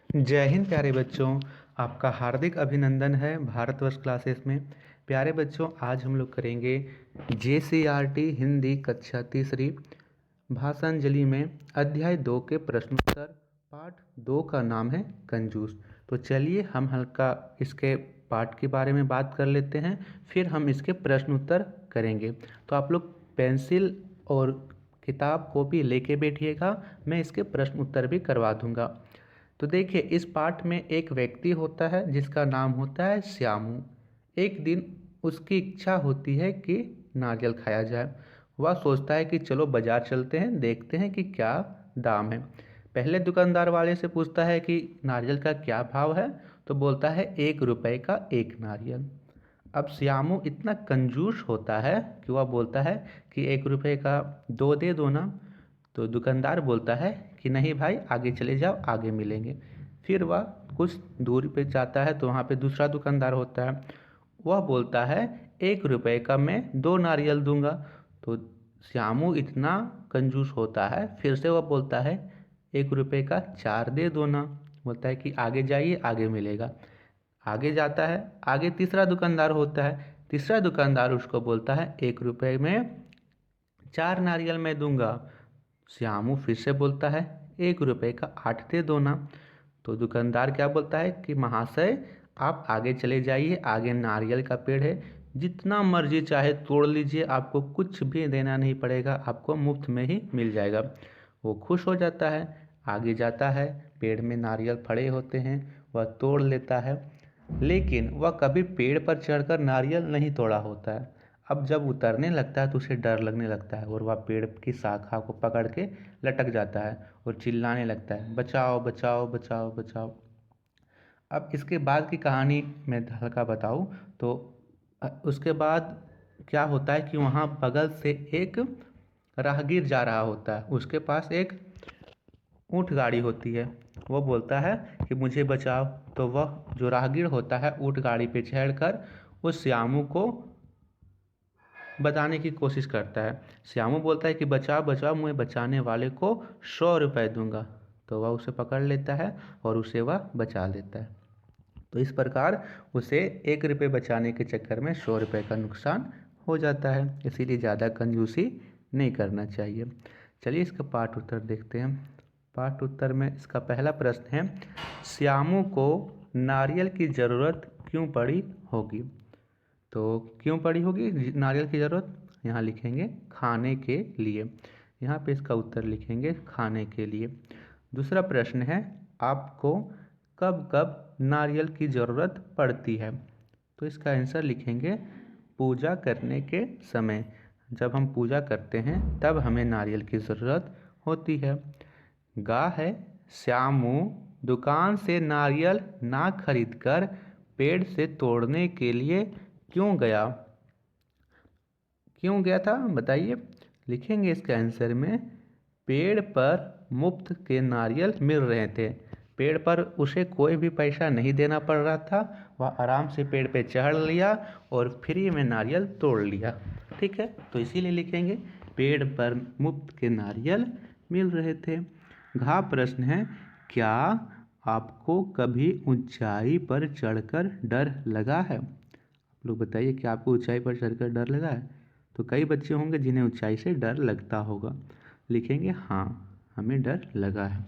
जय हिंद प्यारे बच्चों। आपका हार्दिक अभिनंदन है भारतवर्ष क्लासेस में। प्यारे बच्चों, आज हम लोग करेंगे JCRT हिंदी कक्षा तीसरी भाषांजलि में अध्याय 2 के प्रश्नोत्तर। पाठ 2 का नाम है कंजूस। तो चलिए हम हल्का इसके पाठ के बारे में बात कर लेते हैं, फिर हम इसके प्रश्नोत्तर करेंगे। तो आप लोग पेंसिल और किताब कॉपी लेके बैठिएगा, मैं इसके प्रश्न उत्तर भी करवा दूंगा। तो देखिए, इस पाठ में एक व्यक्ति होता है जिसका नाम होता है श्यामू। एक दिन उसकी इच्छा होती है कि नारियल खाया जाए। वह सोचता है कि चलो बाजार चलते हैं, देखते हैं कि क्या दाम है। पहले दुकानदार वाले से पूछता है कि नारियल का क्या भाव है, तो बोलता है 1 रुपये का एक नारियल। अब श्यामू इतना कंजूस होता है कि वह बोलता है कि 1 रुपये का 2 दे दो ना। तो दुकानदार बोलता है कि नहीं भाई, आगे चले जाओ, आगे मिलेंगे। फिर वह कुछ दूरी पे जाता है तो वहाँ पे दूसरा दुकानदार होता है। वह बोलता है 1 रुपये का मैं 2 नारियल दूंगा। तो श्यामू इतना कंजूस होता है, फिर से वह बोलता है 1 रुपये का 4 दे दो ना। बोलता है कि आगे जाइए, आगे मिलेगा। आगे जाता है, आगे तीसरा दुकानदार होता है। तीसरा दुकानदार उसको बोलता है 1 रुपये में 4 नारियल मैं दूंगा। श्यामू फिर से बोलता है 1 रुपये का 8 दे दो ना। तो दुकानदार क्या बोलता है कि महाशय, आप आगे चले जाइए, आगे नारियल का पेड़ है, जितना मर्जी चाहे तोड़ लीजिए, आपको कुछ भी देना नहीं पड़ेगा, आपको मुफ्त में ही मिल जाएगा। वो खुश हो जाता है, आगे जाता है, पेड़ में नारियल फड़े होते हैं, वह तोड़ लेता है। लेकिन वह कभी पेड़ पर चढ़कर नारियल नहीं तोड़ा होता है। अब जब उतरने लगता है तो उसे डर लगने लगता है और वह पेड़ की शाखा को पकड़ के लटक जाता है और चिल्लाने लगता है, बचाओ बचाओ बचाओ बचाओ। अब इसके बाद की कहानी मैं हल्का बताऊँ तो उसके बाद क्या होता है कि वहाँ बगल से एक राहगीर जा रहा होता है। उसके पास एक ऊँट गाड़ी होती है। वो बोलता है कि मुझे बचाओ। तो वह जो राहगीर होता है ऊँट गाड़ी पे चढ़कर उस श्यामू को बताने की कोशिश करता है। श्यामू बोलता है कि बचाओ बचाओ, मैं बचाने वाले को 100 रुपये दूंगा। तो वह उसे पकड़ लेता है और उसे वह बचा लेता है। तो इस प्रकार उसे 1 रुपये बचाने के चक्कर में 100 रुपये का नुकसान हो जाता है। इसीलिए ज़्यादा कंजूसी नहीं करना चाहिए। चलिए इसका पाठ उत्तर देखते हैं। पाठ उत्तर में इसका पहला प्रश्न है, श्यामू को नारियल की ज़रूरत क्यों पड़ी होगी। तो क्यों पड़ी होगी नारियल की ज़रूरत, यहाँ लिखेंगे खाने के लिए। यहाँ पे इसका उत्तर लिखेंगे खाने के लिए। दूसरा प्रश्न है, आपको कब कब नारियल की ज़रूरत पड़ती है। तो इसका आंसर लिखेंगे पूजा करने के समय। जब हम पूजा करते हैं तब हमें नारियल की ज़रूरत होती है। गा है, श्यामू दुकान से नारियल ना खरीदकर पेड़ से तोड़ने के लिए क्यों गया। क्यों गया था बताइए। लिखेंगे इसके आंसर में, पेड़ पर मुफ्त के नारियल मिल रहे थे। पेड़ पर उसे कोई भी पैसा नहीं देना पड़ रहा था, वह आराम से पेड़ पे चढ़ लिया और फ्री में नारियल तोड़ लिया। ठीक है, तो इसीलिए लिखेंगे पेड़ पर मुफ्त के नारियल मिल रहे थे। घा प्रश्न है, क्या आपको कभी ऊंचाई पर चढ़कर डर लगा है। आप लोग बताइए कि आपको ऊंचाई पर चढ़कर डर लगा है। तो कई बच्चे होंगे जिन्हें ऊंचाई से डर लगता होगा। लिखेंगे हाँ, हमें डर लगा है।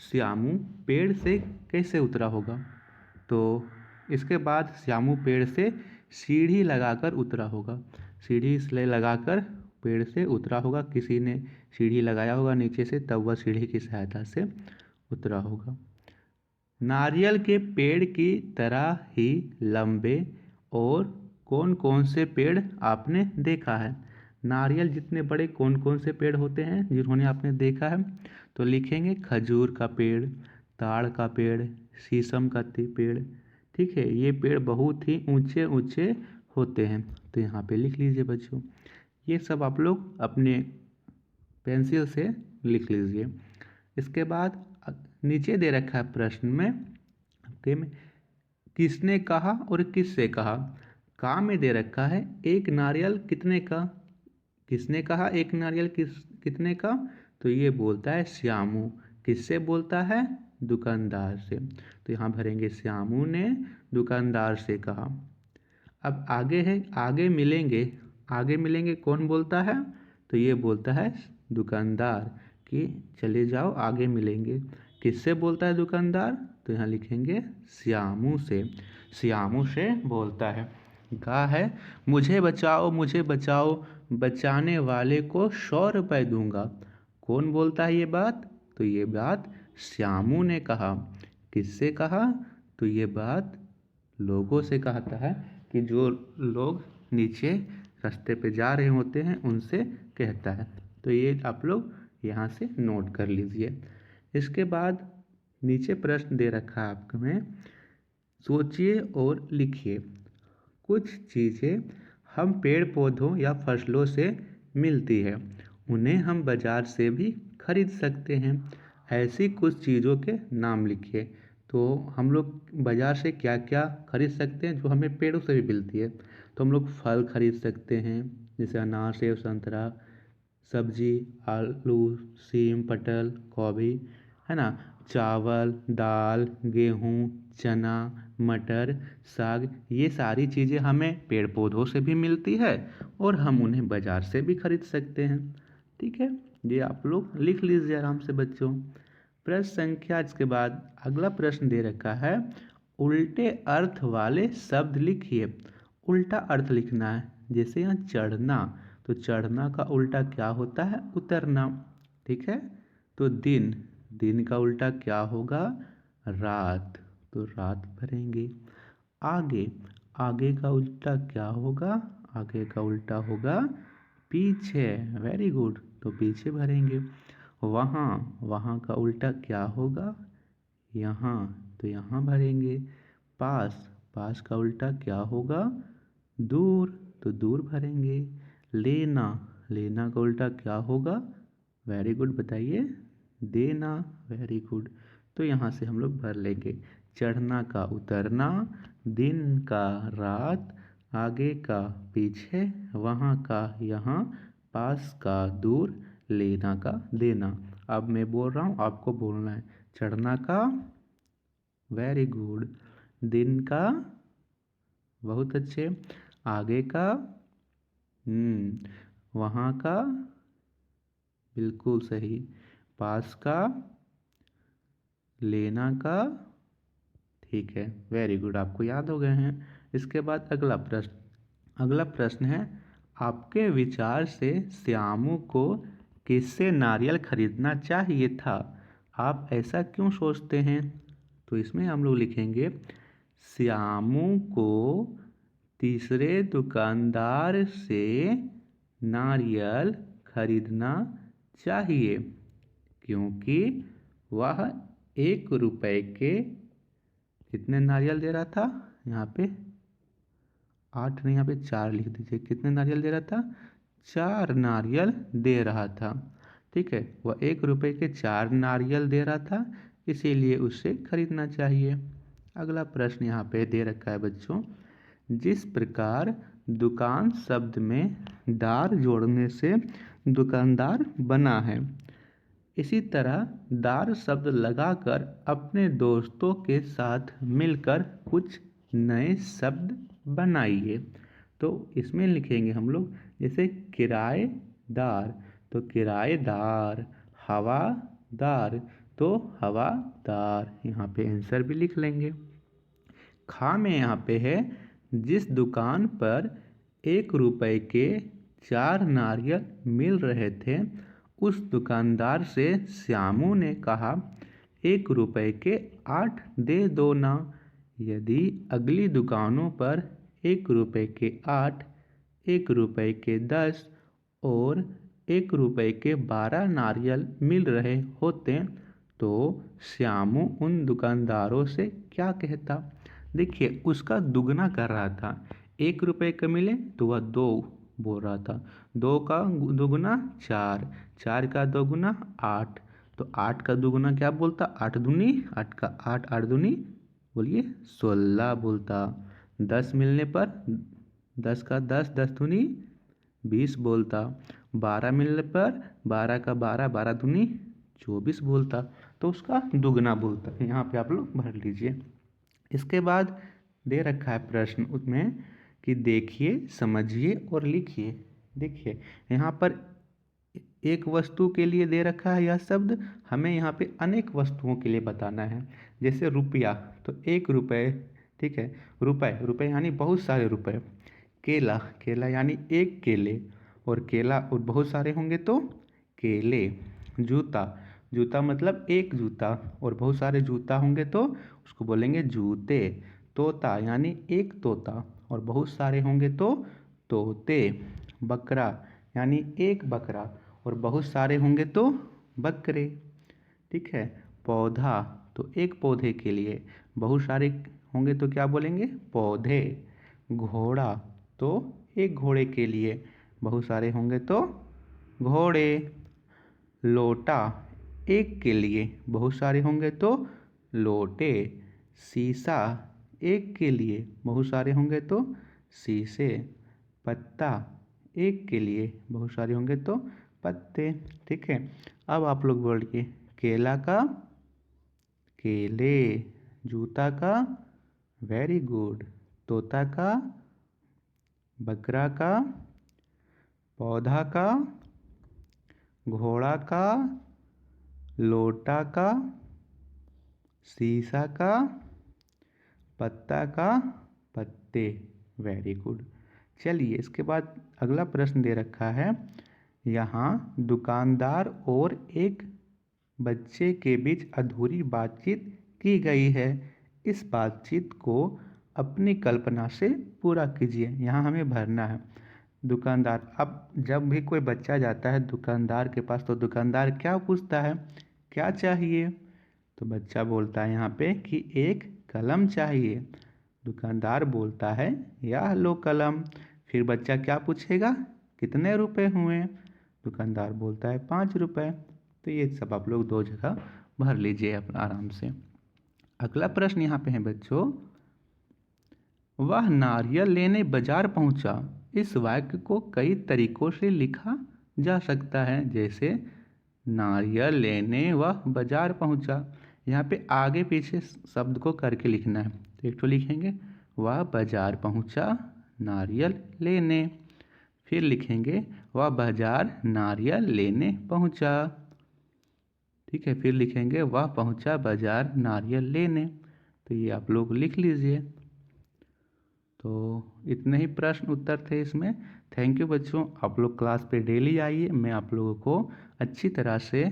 श्यामू पेड़ से कैसे उतरा होगा। तो इसके बाद श्यामू पेड़ से सीढ़ी लगाकर उतरा होगा। सीढ़ी इसलिए लगाकर पेड़ से उतरा होगा, किसी ने सीढ़ी लगाया होगा नीचे से, तब वह सीढ़ी की सहायता से उतरा होगा। नारियल के पेड़ की तरह ही लंबे और कौन कौन से पेड़ आपने देखा है। नारियल जितने बड़े कौन कौन से पेड़ होते हैं जिन्होंने आपने देखा है। तो लिखेंगे खजूर का पेड़, ताड़ का पेड़, शीशम का पेड़। ठीक है, ये पेड़ बहुत ही ऊंचे ऊंचे होते हैं। तो यहाँ पे लिख लीजिए बच्चों, ये सब आप लोग अपने पेंसिल से लिख लीजिए। इसके बाद नीचे दे रखा है प्रश्न में आपके में, किसने कहा और किससे कहा। का में दे रखा है एक नारियल कितने का। किसने कहा एक नारियल कितने का, तो ये बोलता है श्यामू। किससे बोलता है, दुकानदार से। तो यहाँ भरेंगे श्यामू ने दुकानदार से कहा। अब आगे है आगे मिलेंगे। आगे मिलेंगे कौन बोलता है? तो ये बोलता है दुकानदार कि चले जाओ आगे मिलेंगे। किससे बोलता है दुकानदार? तो यहाँ लिखेंगे श्यामू से। श्यामू से बोलता है। गा है मुझे बचाओ बचाने वाले को 100 रुपये दूंगा। कौन बोलता है ये बात? तो ये बात श्यामू ने कहा। किससे कहा? तो ये बात लोगों से कहता है कि जो लोग नीचे रास्ते पे जा रहे होते हैं उनसे कहता है। तो ये आप लोग यहाँ से नोट कर लीजिए। इसके बाद नीचे प्रश्न दे रखा है आपको में, सोचिए और लिखिए। कुछ चीज़ें हम पेड़ पौधों या फसलों से मिलती है, उन्हें हम बाज़ार से भी खरीद सकते हैं। ऐसी कुछ चीज़ों के नाम लिखिए। तो हम लोग बाज़ार से क्या क्या खरीद सकते हैं जो हमें पेड़ों से भी मिलती है? तो हम लोग फल खरीद सकते हैं, जैसे अनार सेब संतरा। सब्जी आलू सीम पटल गोभी, है ना। चावल दाल गेहूँ चना मटर साग, ये सारी चीज़ें हमें पेड़ पौधों से भी मिलती है और हम उन्हें बाज़ार से भी खरीद सकते हैं। ठीक है, ये आप लोग लिख लीजिए आराम से बच्चों। प्रश्न संख्या इसके बाद अगला प्रश्न दे रखा है, उल्टे अर्थ वाले शब्द लिखिए। उल्टा अर्थ लिखना है। जैसे यहाँ चढ़ना, तो चढ़ना का उल्टा क्या होता है? उतरना। ठीक है, तो दिन, दिन का उल्टा क्या होगा? रात, तो रात भरेंगे। आगे, आगे का उल्टा क्या होगा? आगे का उल्टा होगा पीछे। वेरी गुड, तो पीछे भरेंगे। वहाँ, वहाँ का उल्टा क्या होगा? यहाँ, तो यहाँ भरेंगे। पास, पास का उल्टा क्या होगा? दूर, तो दूर भरेंगे। लेना, लेना का उल्टा क्या होगा? वेरी गुड, बताइए। देना, वेरी गुड। तो यहाँ से हम लोग भर लेंगे। चढ़ना का उतरना, दिन का रात, आगे का पीछे, वहाँ का यहाँ, पास का दूर, लेना का देना। अब मैं बोल रहा हूँ, आपको बोलना है। चढ़ना का, वेरी गुड। दिन का, बहुत अच्छे। आगे का, वहाँ का, बिल्कुल सही। पास का, लेना का, ठीक है, वेरी गुड, आपको याद हो गए हैं। इसके बाद अगला प्रश्न। अगला प्रश्न है, आपके विचार से श्यामू को किससे नारियल खरीदना चाहिए था? आप ऐसा क्यों सोचते हैं? तो इसमें हम लोग लिखेंगे, श्यामू को तीसरे दुकानदार से नारियल खरीदना चाहिए क्योंकि वह 1 रुपये के कितने नारियल दे रहा था? यहाँ पे 8 नहीं, यहाँ पे 4 लिख दीजिए। कितने नारियल दे रहा था? 4 नारियल दे रहा था। ठीक है, वह 1 रुपये के 4 नारियल दे रहा था, इसीलिए उसे खरीदना चाहिए। अगला प्रश्न यहाँ पे दे रखा है बच्चों, जिस प्रकार दुकान शब्द में दार जोड़ने से दुकानदार बना है, इसी तरह दार शब्द लगाकर अपने दोस्तों के साथ मिलकर कुछ नए शब्द बनाइए। तो इसमें लिखेंगे हम लोग, जैसे किराएदार, तो किराएदार। हवादार, तो हवादार। यहाँ पे आंसर भी लिख लेंगे। खा में यहाँ पे है, जिस दुकान पर 1 रुपये के 4 नारियल मिल रहे थे, उस दुकानदार से श्यामू ने कहा, 1 रुपये के 8 दे दो ना। यदि अगली दुकानों पर 1 रुपये के 8, 1 रुपये के 10 और 1 रुपये के 12 नारियल मिल रहे होते तो श्यामू उन दुकानदारों से क्या कहता? देखिए, उसका दुगना कर रहा था। 1 रुपये का मिले तो वह 2 बोल रहा था, 2 का दुगुना 4, 4 का दोगुना 8, तो 8 का दुगुना क्या बोलता? 8 दूनी 8 का 8, 8 दूनी बोलिए 16 बोलता। 10 मिलने पर 10 का 10, 10 दूनी 20 बोलता। 12 मिलने पर 12 का 12, 12 दूनी 24 बोलता। तो उसका दुगना बोलता है। यहाँ पे आप लोग भर लीजिए। इसके बाद दे रखा है प्रश्न उसमें कि देखिए, समझिए और लिखिए। देखिए यहाँ पर एक वस्तु के लिए दे रखा है यह शब्द, हमें यहाँ पे अनेक वस्तुओं के लिए बताना है। जैसे रुपया, तो 1 रुपये, ठीक है, रुपये, रुपये यानी बहुत सारे रुपए। केला, केला यानी 1 केले, और केला और बहुत सारे होंगे तो केले। जूता, जूता मतलब 1 जूता, और बहुत सारे जूता होंगे तो उसको बोलेंगे जूते। तोता यानी 1 तोता, और बहुत सारे होंगे तो तोते। बकरा यानी 1 बकरा, और बहुत सारे होंगे तो बकरे। ठीक है। पौधा, तो 1 पौधे के लिए, बहुत सारे होंगे तो क्या बोलेंगे, पौधे। घोड़ा, तो 1 घोड़े के लिए, बहुत सारे होंगे तो घोड़े। लोटा, 1 के लिए, बहुत सारे होंगे तो लोटे। शीशा, 1 के लिए, बहुत सारे होंगे तो शीशे। पत्ता, 1 के लिए, बहुत सारे होंगे तो पत्ते। ठीक है। अब आप लोग बोलिए, केला का केले, जूता का वेरी गुड, तोता का, बकरा का, पौधा का, घोड़ा का, लोटा का, शीशा का, पत्ता का, पत्ते। Very good. चलिए इसके बाद अगला प्रश्न दे रखा है, यहाँ दुकानदार और एक बच्चे के बीच अधूरी बातचीत की गई है। इस बातचीत को अपनी कल्पना से पूरा कीजिए। यहाँ हमें भरना है दुकानदार। अब जब भी कोई बच्चा जाता है दुकानदार के पास, तो दुकानदार क्या पूछता है, क्या चाहिए? तो बच्चा बोलता है यहाँ पे कि एक कलम चाहिए। दुकानदार बोलता है यह लो कलम। फिर बच्चा क्या पूछेगा, कितने रुपए हुए? दुकानदार बोलता है 5 रुपए। तो ये सब आप लोग 2 जगह भर लीजिए अपना आराम से। अगला प्रश्न यहाँ पे है बच्चों, वह नारियल लेने बाजार पहुंचा। इस वाक्य को कई तरीकों से लिखा जा सकता है, जैसे नारियल लेने वह बाजार पहुंचा। यहाँ पे आगे पीछे शब्द को करके लिखना है। तो एक तो लिखेंगे वह बाजार पहुंचा नारियल लेने, फिर लिखेंगे वह बाजार नारियल लेने पहुंचा। ठीक है, फिर लिखेंगे वह पहुंचा बाजार नारियल लेने। तो ये आप लोग लिख लीजिए। तो इतने ही प्रश्न उत्तर थे इसमें। थैंक यू बच्चों, आप लोग क्लास पे डेली आइए, मैं आप लोगों को अच्छी तरह से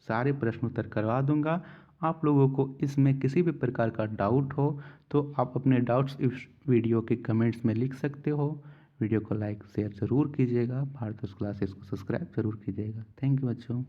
सारे प्रश्न उत्तर करवा दूंगा। आप लोगों को इसमें किसी भी प्रकार का डाउट हो तो आप अपने डाउट्स इस वीडियो के कमेंट्स में लिख सकते हो। वीडियो को लाइक शेयर ज़रूर कीजिएगा। भारत क्लासेस को सब्सक्राइब ज़रूर कीजिएगा। थैंक यू बच्चों।